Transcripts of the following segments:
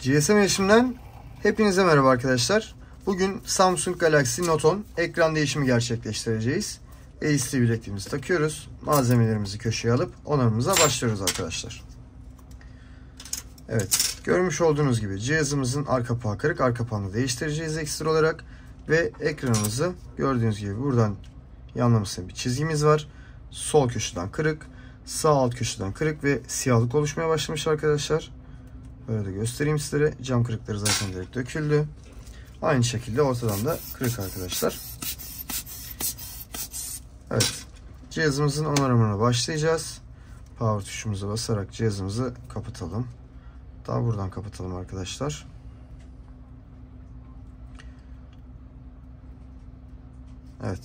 GSM Erişim'den hepinize merhaba arkadaşlar. Bugün Samsung Galaxy Note 10 ekran değişimi gerçekleştireceğiz. AC bilekliğimizi takıyoruz. Malzemelerimizi köşeye alıp onarımıza başlıyoruz arkadaşlar. Evet, görmüş olduğunuz gibi cihazımızın arka kapağı kırık. Arka kapağını değiştireceğiz ekstra olarak. Ve ekranımızı gördüğünüz gibi buradan yanlamasında bir çizgimiz var. Sol köşeden kırık, sağ alt köşeden kırık ve siyahlık oluşmaya başlamış arkadaşlar. Böyle de göstereyim sizlere. Cam kırıkları zaten direkt döküldü. Aynı şekilde ortadan da kırık arkadaşlar. Evet. Cihazımızın onarımına başlayacağız. Power tuşumuza basarak cihazımızı kapatalım. Daha buradan kapatalım arkadaşlar. Evet.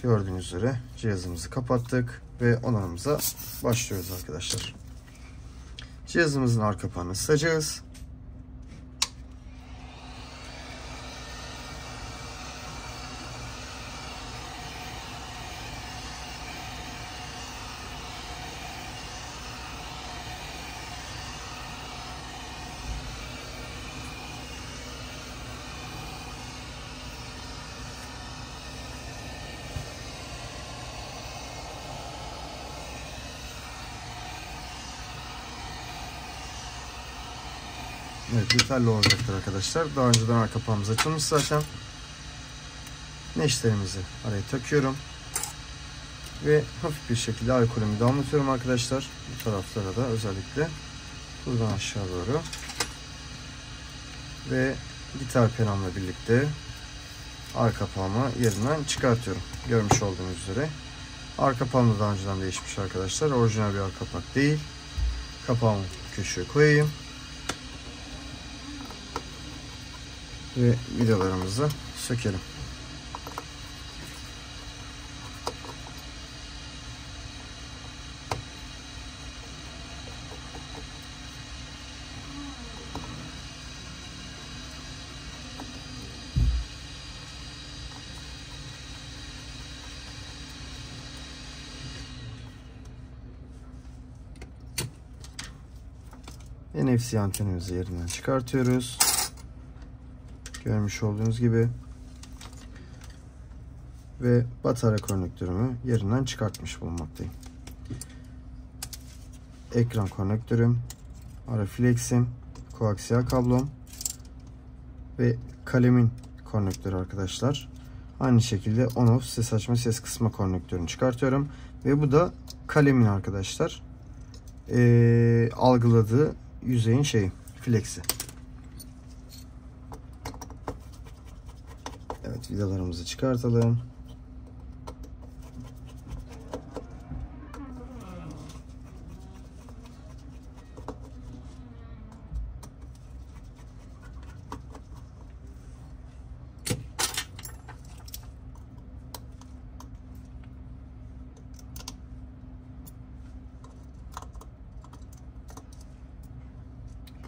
Gördüğünüz üzere cihazımızı kapattık ve onarımıza başlıyoruz arkadaşlar. Cihazımızın arka kapağını ısıtacağız. Evet, yeterli olacaktır arkadaşlar. Daha önceden arka kapağımız açılmış zaten. Neşterimizi araya takıyorum. Ve hafif bir şekilde alkolümü damlatıyorum arkadaşlar. Bu taraflara da özellikle. Buradan aşağı doğru. Ve gitar penamla birlikte arka kapağımı yerinden çıkartıyorum. Görmüş olduğunuz üzere. Arka kapağım da daha önceden değişmiş arkadaşlar. Orijinal bir arka kapak değil. Kapağımı köşeye koyayım. Ve vidalarımızı sökelim. NFC antenimizi yerinden çıkartıyoruz. Görmüş olduğunuz gibi. Ve batarya konnektörümü yerinden çıkartmış bulunmaktayım. Ekran konnektörüm, ara flexim, koaksiyel kablom ve kalemin konnektörü arkadaşlar. Aynı şekilde on-off ses açma ses kısma konnektörünü çıkartıyorum. Ve bu da kalemin arkadaşlar. Algıladığı yüzeyin flexi. Evet, vidalarımızı çıkartalım.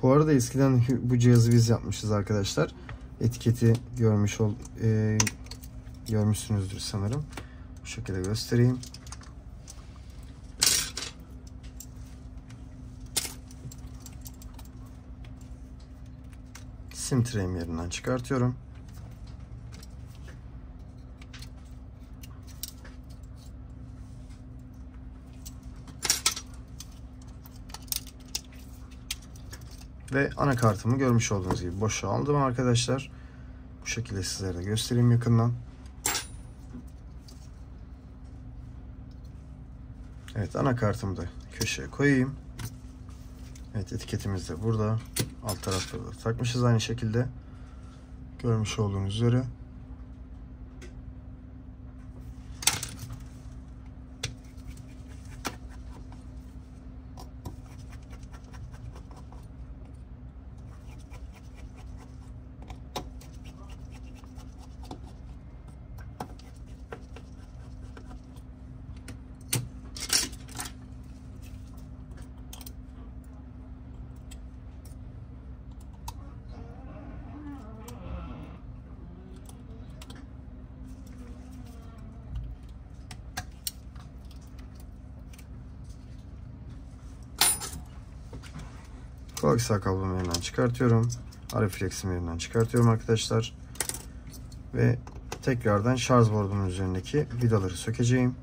Bu arada eskiden bu cihazı biz yapmışız arkadaşlar. Etiketi görmüşsünüzdür sanırım. Bu şekilde göstereyim. Sim tray yerinden çıkartıyorum. Ve anakartımı görmüş olduğunuz gibi boşa aldım arkadaşlar. Bu şekilde sizlere de göstereyim yakından. Evet, anakartımı da köşeye koyayım. Evet, etiketimiz de burada. Alt tarafta da takmışız aynı şekilde. Görmüş olduğunuz üzere. Koaksiyel kablomu yerinden çıkartıyorum. Ariflex'imi yerinden çıkartıyorum arkadaşlar. Ve tekrardan şarj bordumun üzerindeki vidaları sökeceğim.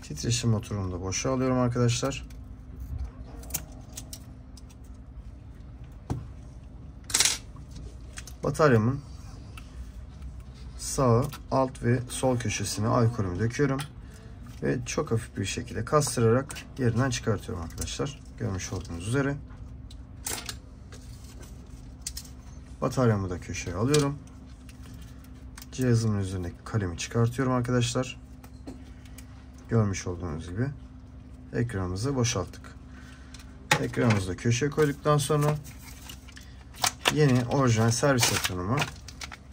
Titreşim motorunu da boşa alıyorum arkadaşlar. Bataryamın sağ, alt ve sol köşesine alkolümü döküyorum. Ve çok hafif bir şekilde kastırarak yerinden çıkartıyorum arkadaşlar. Görmüş olduğunuz üzere. Bataryamı da köşeye alıyorum. Cihazımın üzerindeki kalemi çıkartıyorum arkadaşlar. Görmüş olduğunuz gibi ekranımızı boşalttık. Ekranımızı da köşeye koyduktan sonra yeni orijinal servis ekranımı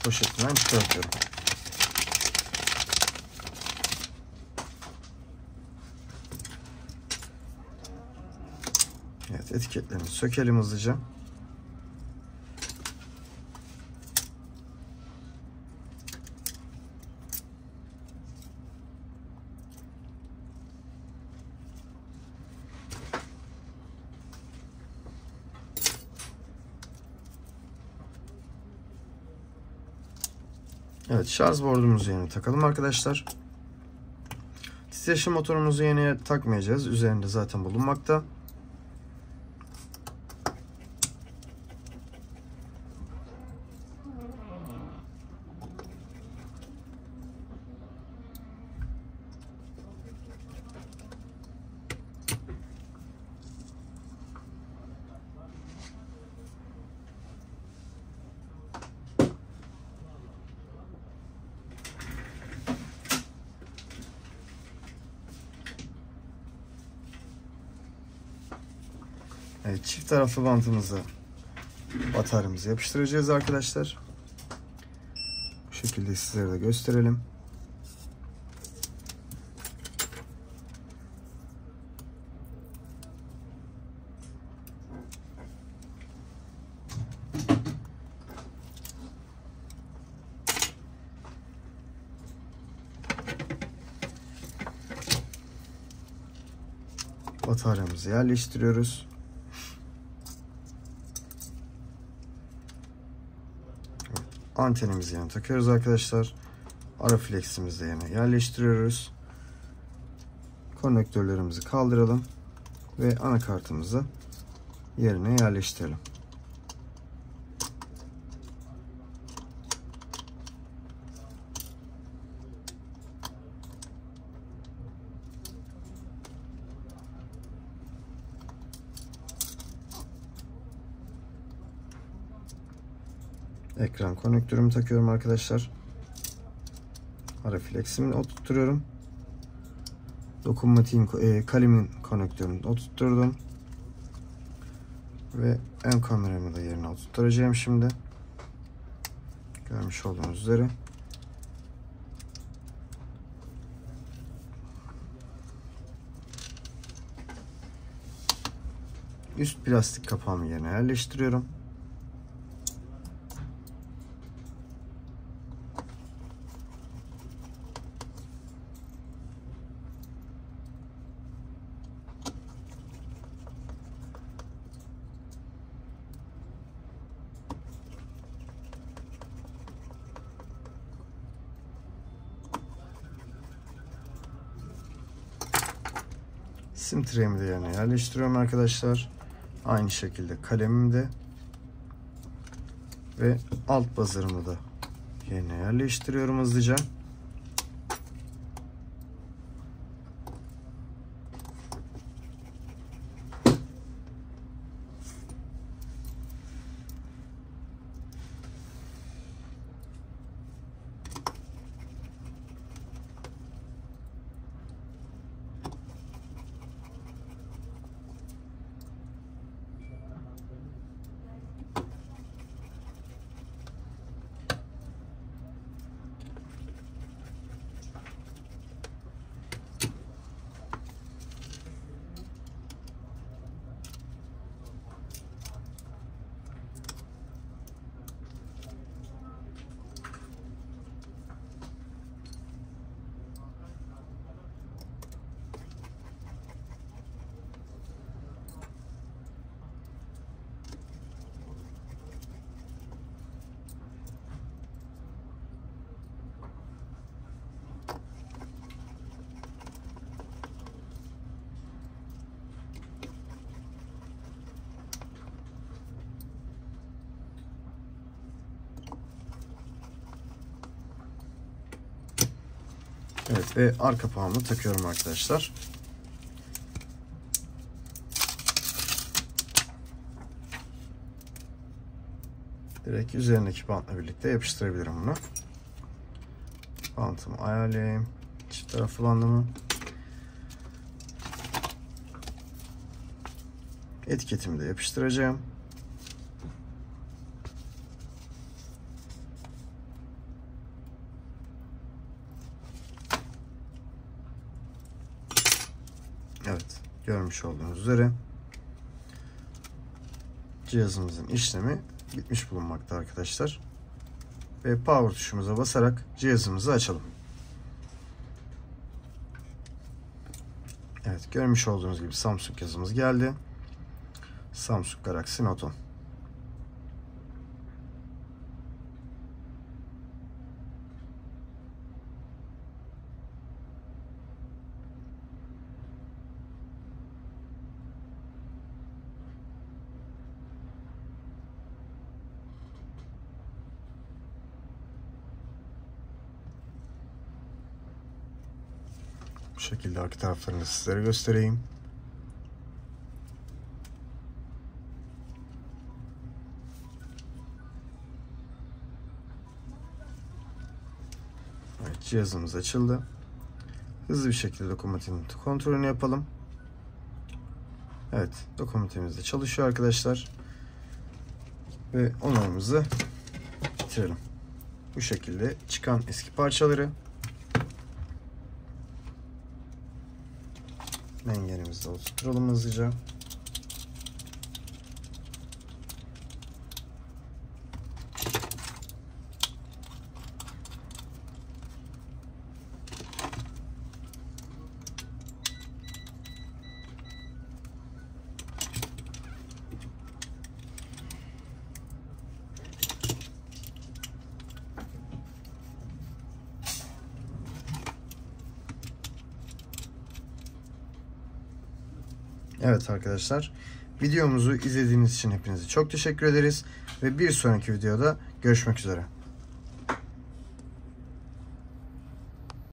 poşetinden çıkartıyorum. Evet, etiketlerini sökelim hızlıca. Evet, şarj bordumuzu yerine takalım arkadaşlar. Titreşim motorumuzu yeni takmayacağız. Üzerinde zaten bulunmakta. Evet, çift taraflı bantımızı bataryamıza yapıştıracağız arkadaşlar. Bu şekilde sizlere de gösterelim. Bataryamızı yerleştiriyoruz. Antenimizi yerine takıyoruz arkadaşlar. Ariflex'imizi de yerine yerleştiriyoruz. Konnektörlerimizi kaldıralım ve anakartımızı yerine yerleştirelim. Ekran konnektörümü takıyorum arkadaşlar. Ariflex'imi oturtuyorum. Dokunmatiğin kalemin konnektörünü oturtturdum. Ve ön kameramı da yerine oturtacağım şimdi. Görmüş olduğunuz üzere. Üst plastik kapağımı yerine yerleştiriyorum. Sim tray'imi de yerine yerleştiriyorum arkadaşlar. Aynı şekilde kalemimi de ve alt buzzer'ımı da yerine yerleştiriyorum hızlıca. Evet ve arka kapağımı takıyorum arkadaşlar. Direkt üzerindeki bantla birlikte yapıştırabilirim bunu. Bantımı ayarlayayım. Çift taraflı bandımı. Etiketimi de yapıştıracağım. Evet, görmüş olduğunuz üzere cihazımızın işlemi bitmiş bulunmakta arkadaşlar. Ve power tuşumuza basarak cihazımızı açalım. Evet, görmüş olduğunuz gibi Samsung yazımız geldi. Samsung Galaxy Note 10. Bu şekilde arka taraflarını sizlere göstereyim. Evet, cihazımız açıldı. Hızlı bir şekilde dokunmatik kontrolünü yapalım. Evet, dokunmatikimiz de çalışıyor arkadaşlar. Ve onarımızı bitirelim. Bu şekilde çıkan eski parçaları mengenimizde oturtalım hızlıca. Evet arkadaşlar, videomuzu izlediğiniz için hepinize çok teşekkür ederiz ve bir sonraki videoda görüşmek üzere.